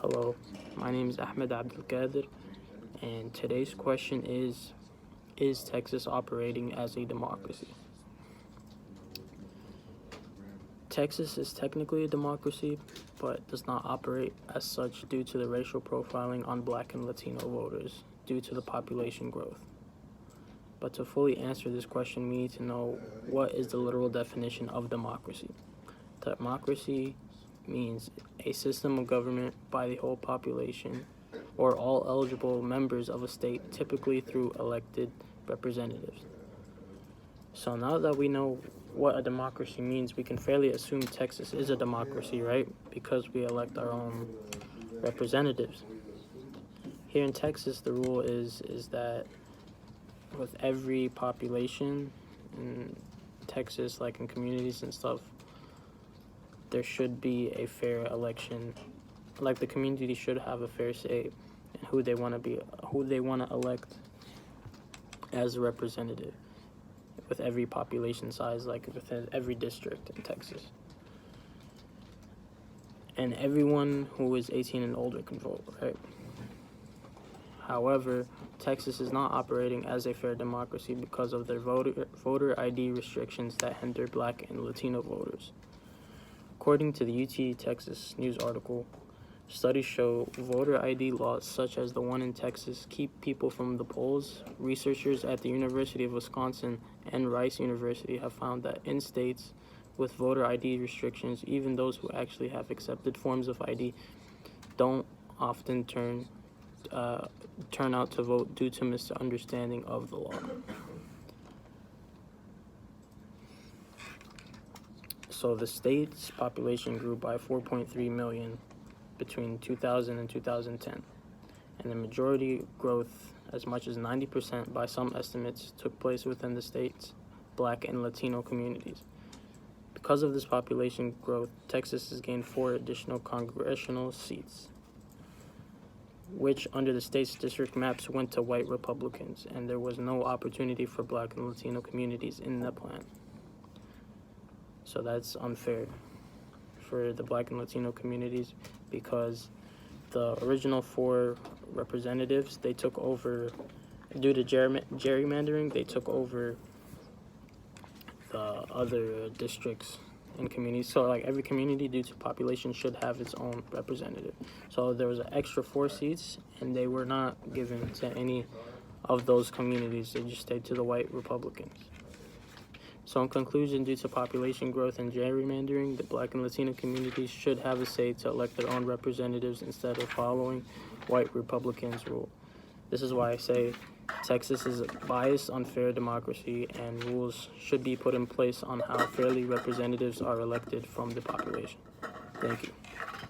Hello, my name is Ahmed Abdelkader, and today's question is Texas operating as a democracy? Texas is technically a democracy, but does not operate as such due to the racial profiling on Black and Latino voters due to the population growth. But to fully answer this question, we need to know what is the literal definition of democracy. Democracy means a system of government by the whole population or all eligible members of a state, typically through elected representatives. So now that we know what a democracy means, we can fairly assume Texas is a democracy, right? Because we elect our own representatives. Here in Texas, the rule is that with every population in Texas, like in communities and stuff, there should be a fair election. Like the community should have a fair say in who they want to elect as a representative with every population size, like within every district in Texas. And everyone who is 18 and older can vote, right? However, Texas is not operating as a fair democracy because of their voter ID restrictions that hinder Black and Latino voters. According to the UT Texas News article, studies show voter ID laws such as the one in Texas keep people from the polls. Researchers at the University of Wisconsin and Rice University have found that in states with voter ID restrictions, even those who actually have accepted forms of ID don't often turn out to vote due to misunderstanding of the law. So the state's population grew by 4.3 million between 2000 and 2010, and the majority growth, as much as 90% by some estimates, took place within the state's Black and Latino communities. Because of this population growth, Texas has gained 4 additional congressional seats, which under the state's district maps went to white Republicans, and there was no opportunity for Black and Latino communities in the plan. So that's unfair for the Black and Latino communities because the original 4 representatives, they took over, due to gerrymandering, they took over the other districts and communities. So like every community due to population should have its own representative. So there was an extra 4 seats and they were not given to any of those communities. They just stayed to the white Republicans. So in conclusion, due to population growth and gerrymandering, the Black and Latino communities should have a say to elect their own representatives instead of following white Republicans' rule. This is why I say Texas is a biased, unfair democracy, and rules should be put in place on how fairly representatives are elected from the population. Thank you.